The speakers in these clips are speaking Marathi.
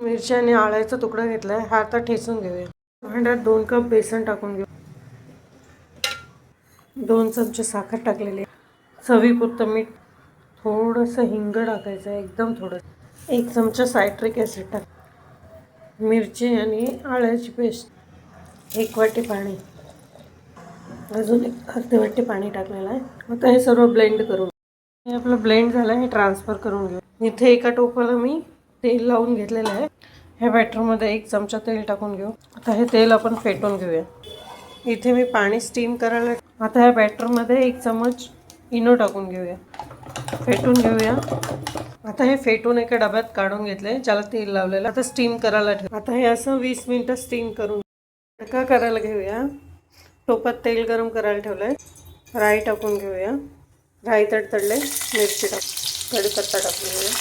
मिरची आणि आळ्याचा तुकडा घेतलाय, हा आता ठेचून घेऊया. भांड्यात 2 कप बेसन टाकून घेऊ. 2 चमचे साखर टाकलेली आहे. चवीपुरतं मीठ, थोडंसं हिंग टाकायचं आहे, एकदम थोडं. 1 चमचा सायट्रिक ॲसिड टाक. मिरची आणि आळ्याची पेस्ट, 1 वाटी पाणी, अजून 1 अर्धी वाटी पाणी टाकलेलं आहे. आता हे सर्व ब्लेंड करून, हे आपलं ब्लेंड झालं, हे ट्रान्सफर करून घेऊ. इथे एका टोपाला मी तेल लावून घेतलेलं आहे. ह्या बॅटरमध्ये 1 चमचा तेल टाकून घेऊ. आता हे तेल आपण फेटून घेऊया. इथे मी पाणी स्टीम करायला, आता ह्या बॅटरमध्ये 1 चमच इनो टाकून घेऊया, फेटून घेऊया. आता हे फेटून एका डब्यात काढून घेतले, ज्याला तेल लावलेलं. आता स्टीम करायला ठेव. आता हे असं 20 मिनिटं स्टीम करून तडका करायला घेऊया. टोपात तेल गरम करायला ठेवलंय. राई टाकून घेऊया. राई तडतडले, मिरची टाक, कढीपत्ता टाकून घेऊया.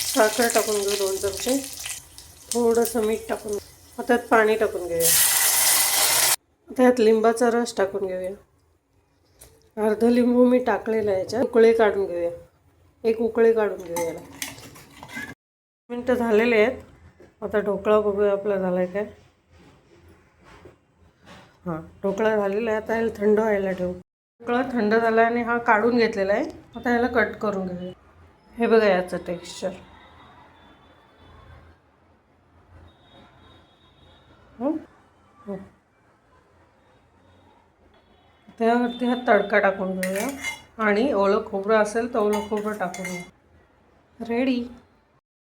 साखर टाकून घेऊ 2 चमचे. थोडंसं मीठ टाकून, आता पाणी टाकून घेऊया. त्यात लिंबाचा रस टाकून घेऊया. अर्ध लिंबू मी टाकलेला आहे. याच्यात उकळे काढून घेऊया. 1 उकळे काढून घेऊया याला. मिनटं झालेले आहेत. आता ढोकळा बघूया आपला झालाय काय. हां, ढोकळा झालेला आहे. आता याला थंड व्हायला ठेवू. ढोकळा थंड झाला आणि हा काढून घेतलेला आहे. आता याला कट करून घेऊया. हे बघा याचं टेक्स्चर. त्यावरती हा तडका टाकून घेऊया आणि ओलं खोबरं असेल तर ओलं खोबरं टाकून घेऊ. रेडी.